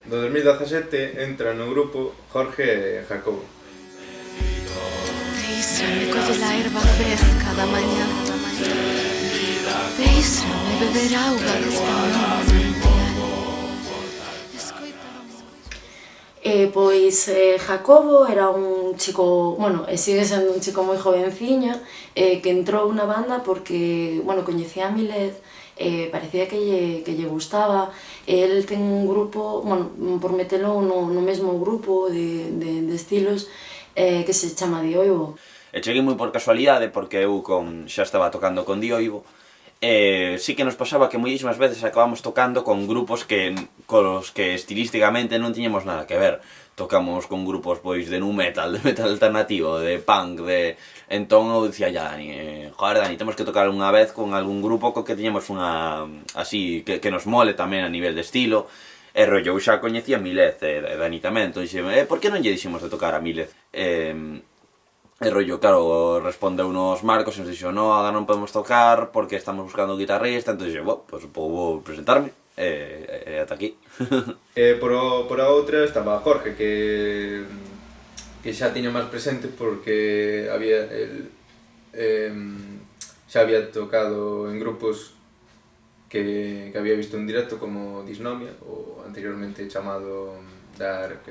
No 2017 entra no grupo Jorge e Jacobo. Déixame coller a erva fresca da mañá. Déixame beber auga deste meu manantial. Pois Jacobo era un chico, bueno, e sigue sendo un chico moi jovenciño, que entrou na banda porque, bueno, coñecía a Milez, parecía que lle gustaba. El ten un grupo, bueno, por metelo no mesmo grupo de estilos, que se chama Dioivo. E cheguei moi por casualidade porque eu xa estaba tocando con Dioivo. Sí que nos pasaba que moitísimas veces acabamos tocando con grupos cos que estilísticamente non tiñamos nada que ver. Tocamos con grupos pois de nu metal, de metal alternativo, de punk, Entón eu dicía ya Dani, joder Dani, temos que tocar unha vez con algún grupo co que tiñamos unha... así, que nos mole tamén a nivel de estilo. E rollo, eu xa coñecía Milez e Dani tamén, entón dixeme, por que non lle dixemos de tocar a Milez? E rollo, claro, respondeu-nos Marcos e nos dixo, no, agora non podemos tocar porque estamos buscando un guitarrista, entón dixo, pues vou presentarme e ata aquí. Por a outra estaba Jorge, que xa tiña máis presente porque xa había tocado en grupos que había visto en directo como Disnomia, ou anteriormente chamado Dark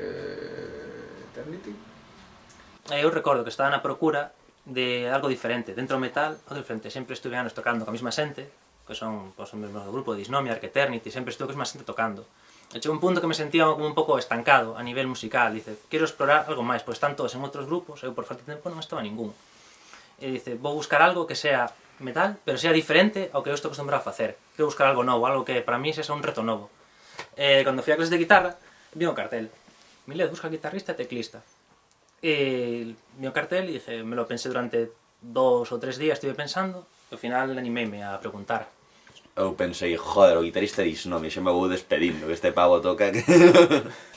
Eternity. Eu recordo que estaba na procura de algo diferente, dentro do metal, algo diferente. Sempre estuve anos tocando con a mesma xente, que son os mesmos do grupo de Disnomia, Dark Eternity, sempre estuve con a mesma xente tocando. E chegou un punto que me sentía como un pouco estancado a nivel musical, dice, quero explorar algo máis, pois están todos en outros grupos, eu por falta de tempo non estaba ningún. E dice, vou buscar algo que sea metal, pero sea diferente ao que eu estou acostumbrado a facer. Quero buscar algo novo, algo que para mí sea un reto novo. Cando fui a clases de guitarra, vi un cartel. Milez, busca guitarrista e teclista. E vi o cartel e dije, me lo pensé durante 2 ou 3 días, estuve pensando, e ao final animeime a preguntar. Eu pensei, joder, o guitarrista Disnomia, xa me vou despedindo, que este pavo toca...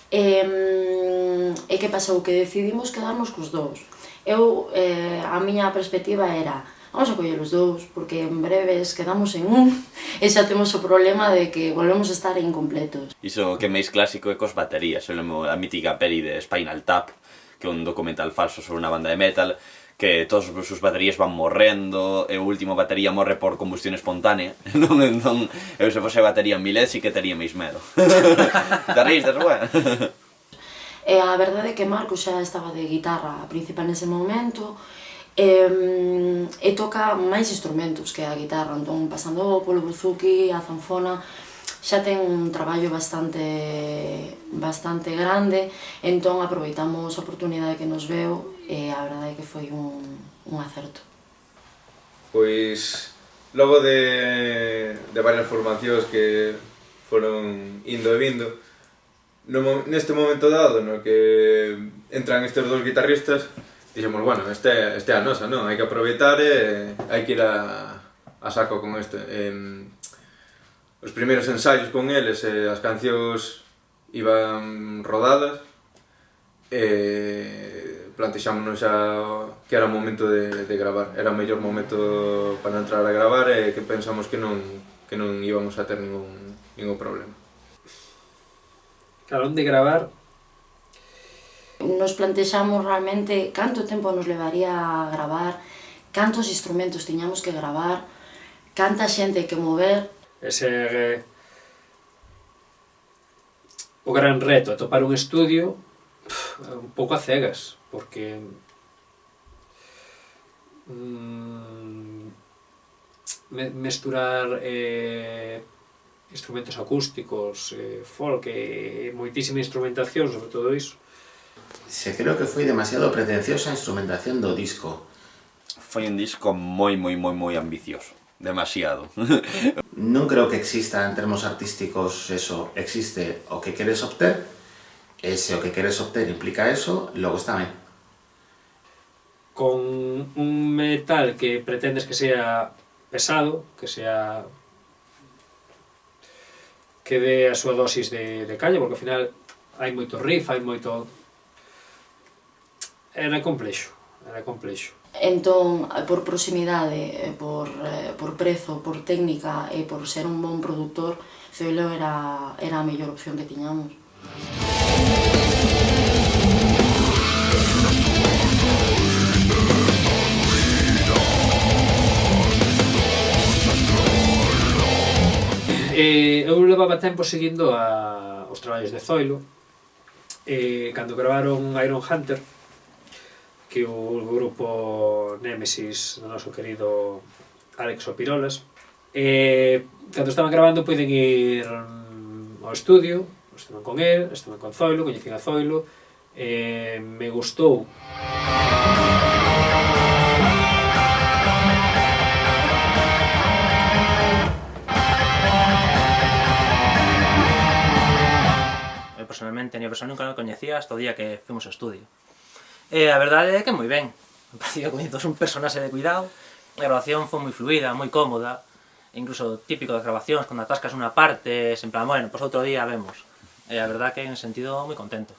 E que pasou? Que decidimos quedarnos cos dous. A miña perspectiva era, vamos a coller os dous, porque en breves quedamos en un, e xa temos o problema de que volvemos a estar incompletos. Iso que máis clásico é cos baterías, a mítica peli de Spinal Tap, que é un documental falso sobre unha banda de metal, que todas as súas baterías van morrendo, e o último batería morre por combustión espontánea. Entón, eu se fose a batería en Milez, si que tería máis medo. Guitarristas, bueno. E a verdade é que Marcos xa estaba de guitarra principal nese momento, e toca máis instrumentos que a guitarra, entón pasando polo buzuki, a zanfona, xa ten un traballo bastante grande, entón aproveitamos a oportunidade que nos veu e a verdade é que foi un acerto. Pois, logo de varias formacións que foron indo e vindo, neste momento dado no que entran estes dous guitarristas, dixemos, bueno, este é a nosa, non? Hai que aproveitar e hai que ir a saco con este. Os primeiros ensaios con eles, as cancións iban rodadas, e plantexámonos xa que era o momento de gravar. Era o mellor momento para entrar a gravar e que pensamos que non íbamos a ter ningún problema. Claro, onde gravar? Nos plantexamos realmente canto tempo nos levaría a gravar, cantos instrumentos tiñamos que gravar, canta xente que mover. Ese é o gran reto, atopar un estudio un pouco a cegas, porque mesturar instrumentos acústicos, folk e moitísima instrumentación sobre todo iso. Se creo que foi demasiado pretenciosa a instrumentación do disco. Foi un disco moi ambicioso. Demasiado. Non creo que exista en termos artísticos eso. Existe o que queres obter, e se o que queres obter implica eso, logo está ben. Con un metal que pretendes que sea pesado, que dé a súa dosis de caña, porque ao final hai moito riff, hai moito... Era complexo. Entón, por proximidade, por prezo, por técnica e por ser un bon produtor, Zoilo era a mellor opción que tiñamos. Eu levaba tempo seguindo os traballos de Zoilo, cando gravaron Iron Hunter, que o grupo Némesis do noso querido Alex Opirolas, cando estaban grabando poden ir ao estudio, estaban con el, estaban con Zoilo, coñecín a Zoilo, me gustou personalmente, ni a persona nunca me coñecía hasta o día que fuimos ao estudio. E a verdade é que moi ben. Me parecía que coñezo un personaxe de cuidado. A grabación foi moi fluida, moi cómoda. Incluso típico das grabacións, cando atascas unha parte, en plan, bueno, pois outro día vemos. E a verdade que en sentido moi contento.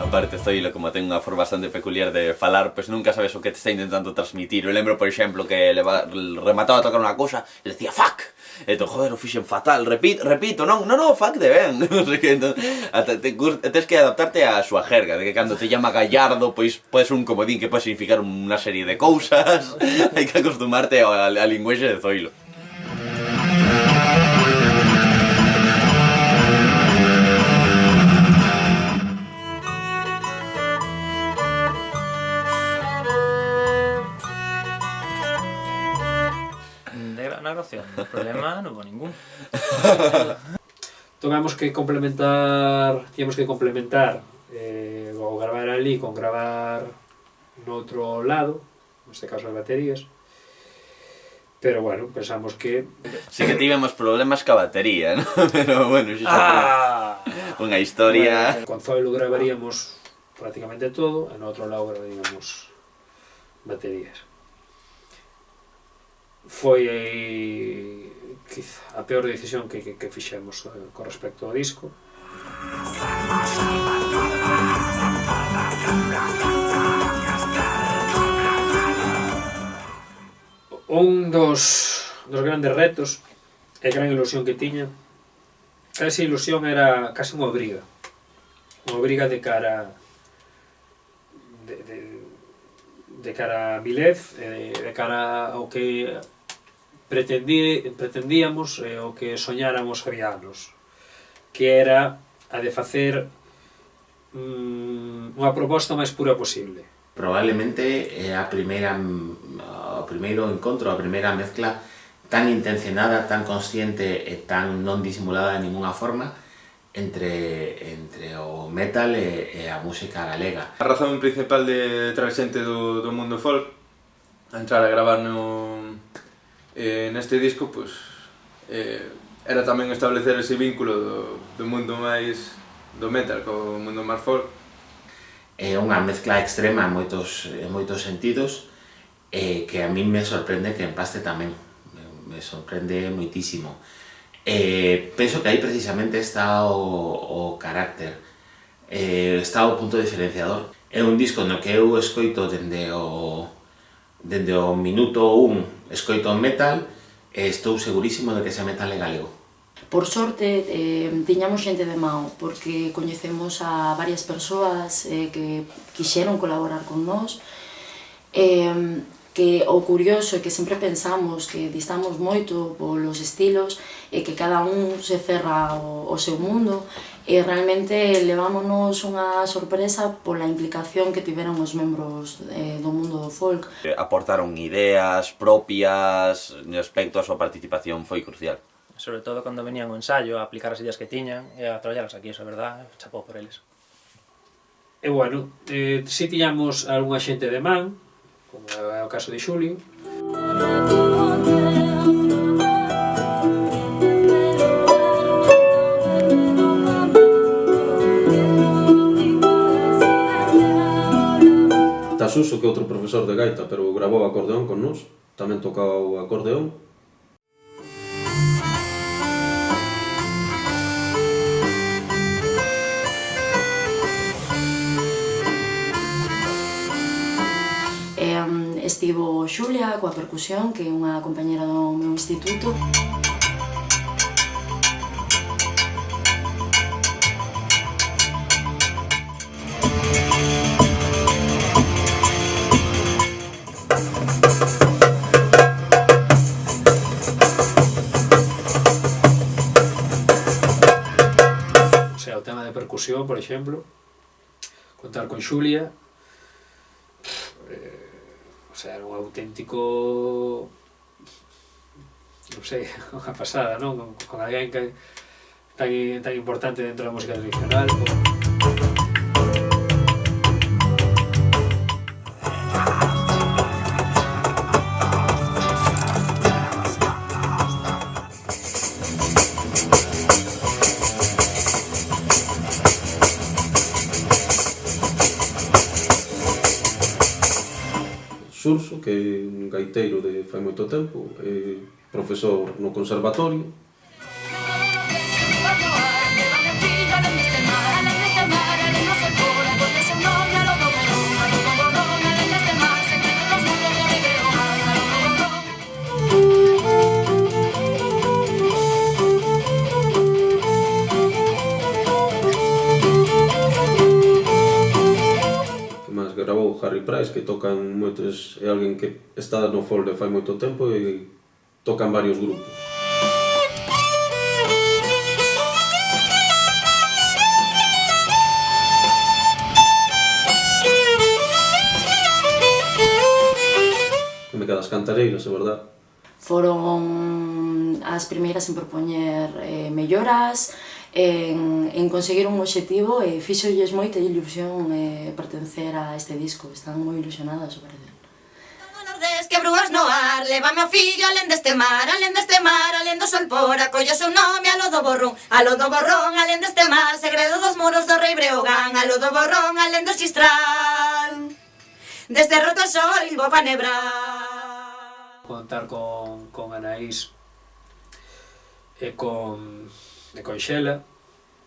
Aparte, Zoilo, como ten unha forma bastante peculiar de falar, pois nunca sabes o que te está intentando transmitir. Eu lembro, por exemplo, que remataba a tocar unha cousa e le decía fuck! E to, joder, o fixen fatal, repito, non, fuck de ben. Non sei que, entón, tens que adaptarte á súa jerga, de que cando te llama Gallardo, pois podes un comodín que pode significar unha serie de cousas. Hai que acostumarte á linguaxe de Zoilo. Na grabación, o problema non hubo ningún. Tuvimos que complementar o gravar ali con gravar no outro lado, neste caso as baterías, pero bueno, pensamos que... Sí que tivemos problemas ca batería, ¿no? Pero bueno, xa unha historia... Bueno, con Zoilo gravaríamos prácticamente todo, e no outro lado gravaríamos baterías. Foi quizá a peor decisión que fixemos con respecto ao disco. Un dos grandes retos e gran ilusión que tiña, esa ilusión era case unha obriga de cara de cara a Vilez, de cara ao que pretendíamos o que soñáramos había anos, que era a de facer unha proposta máis pura posible. Probablemente é o primeiro encontro, a primeira mezcla tan intencionada, tan consciente e tan non disimulada de ninguna forma entre o metal e a música galega. A razón principal de traer xente do mundo folk a entrar a gravar neste disco, pois, era tamén establecer ese vínculo do mundo máis do metal co mundo máis folk. É unha mezcla extrema en moitos sentidos que a mí me sorprende que en Paste tamén, me sorprende moitísimo. Penso que aí precisamente está o carácter, está o punto diferenciador. É un disco no que eu escoito dende o minuto 1, escoito metal e estou segurísimo de que ese metal é galego. Por sorte, tiñamos xente de Mao, porque coñecemos a varias persoas que quixeron colaborar con nós, que o curioso é que sempre pensamos que distamos moito polos estilos e que cada un se cerra o seu mundo, e realmente levámonos unha sorpresa pola implicación que tiveron os membros do mundo do folk. Aportaron ideas propias respecto á súa participación, foi crucial. Sobre todo cando venían ao ensayo a aplicar as ideas que tiñan e a traballarlas aquí, eso é verdad, chapó por eles. E bueno, si tiñamos algunha xente de man, como é o caso de Xulio. Suso, que é outro profesor de gaita, pero gravou acordeón con nós, tamén tocou o acordeón. Estivo Xulia coa percusión, que é unha compañera do meu instituto. O sea, o tema de percusión, por exemplo, contar con Xulia, o sea, era un auténtico, non sei, unha pasada, non? Con alguén que tan importante dentro da música tradicional. Surso, que é un gaiteiro de fai moito tempo, é profesor no conservatorio. Gravou Harry Price, que tocan moitos, é alguén que está no folk fai moito tempo e tocan varios grupos. Que me quedas cantareiras, é verdad? Foron as primeiras en propoñer melloras, en conseguir un obxectivo e fixolles moita ilusión pertencer a este disco. Están moi ilusionadas, o parecer. Que bruas no ar, lévame ao fillo alén deste mar, alén do sol por acolle o seu nome, alo do borrón, alén deste mar, segredo dos muros do rei Breogán, alo do borrón, alén do xistral, desde roto o sol, ilbo pa nebrar. Contar con Anaís e con Xela,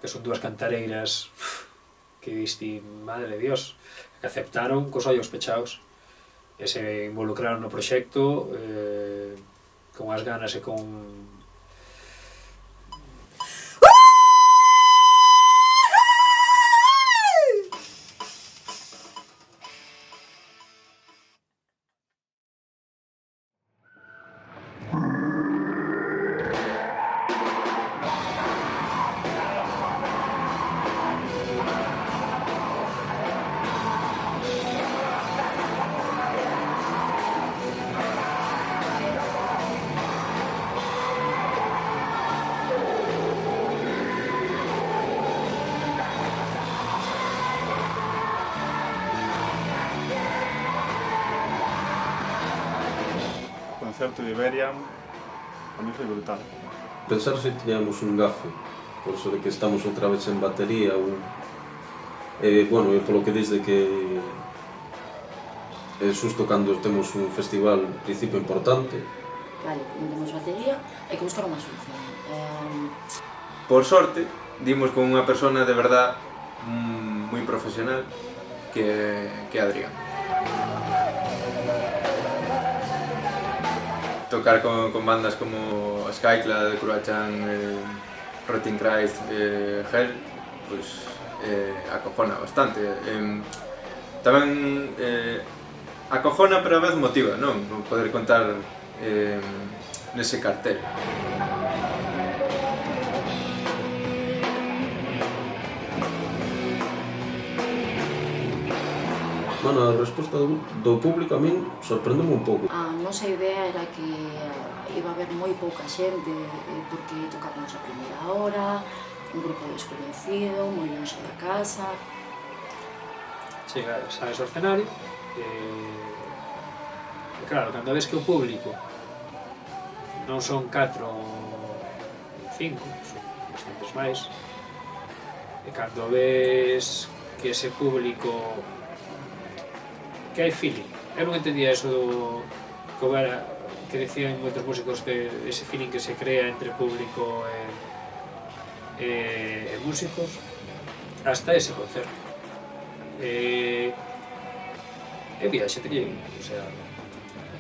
que son dúas cantareiras que diste, madre de Dios, que aceptaron cos ollos pechados e se involucraron no proxecto con as ganas e con... Concerto de Iberia, a mí foi brutal. Pensar se tiñamos un gafe, por eso de que estamos outra vez en batería, bueno, polo que desde que xusto cando temos un festival principio importante. Vale, non temos batería, hai que buscar unha solución. Por sorte, dimos con unha persona de verdad moi profesional que é Adrián. Tocar con bandas como Skyclad, Cruachan, Rotting Christ, Hell, pues acojona bastante. Tamén acojona pero a vez motiva, non? Poder contar nese cartel. Bueno, a resposta do público a min sorprendeme un pouco. A nosa idea era que iba a haber moi pouca xente porque tocábamos a primeira hora, un grupo desconhecido, moi longe da casa. Sabes o escenario e claro, cando ves que o público non son 4 ou 5, son bastantes máis, e cando ves que ese público que hai feeling. Eu non entendía eso do que decían moitos músicos que ese feeling que se crea entre público e músicos hasta ese concerto. E vi a xente que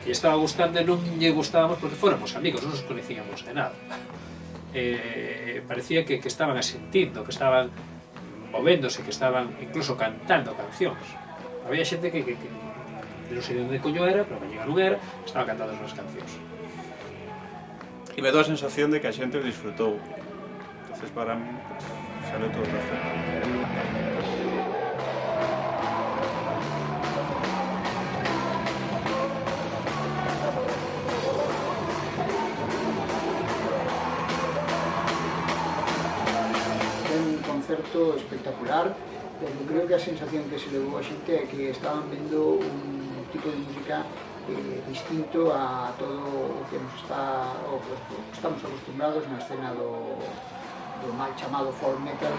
lle estaba gustando e non lle gustábamos porque fóramos amigos, non nos conocíamos de nada. Parecía que estaban asentindo, que estaban movéndose, que estaban incluso cantando cancións. Había xente que non sei de onde coño era, pero que non era, estaba cantando as súas cancións. E me dou a sensación de que a xente o disfrutou. Entonces, para mí, salió todo perfecto. Concerto espectacular, pero creo que a sensación que se levou a xente é que estaban vendo un tipo de música distinto a todo o que estamos acostumbrados na escena do mal chamado folk metal.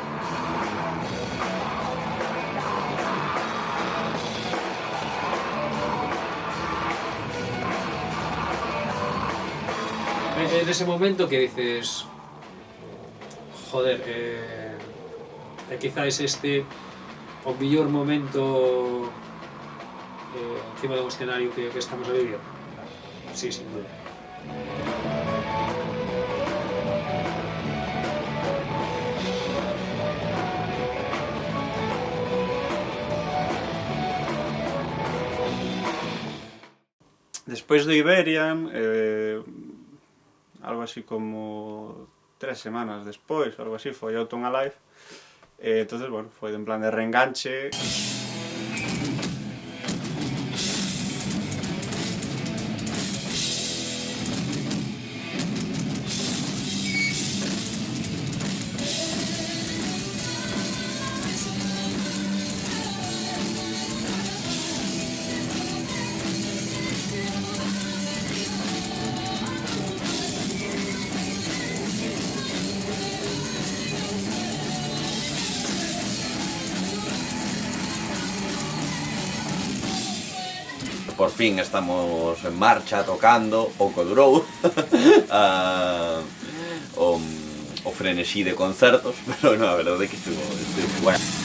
En ese momento que dices, joder, quizás este o mellor momento encima dun escenario que estamos a vivir. Sí, sin duda. Despois do Iberian, algo así como 3 semanas despois, algo así, foi Autumn Alive. Entonces, bueno, foi en plan de reenganche. Por fin estamos en marcha tocando, pouco durou o frenesí de concertos, pero non, a verdade é que estuvo bueno.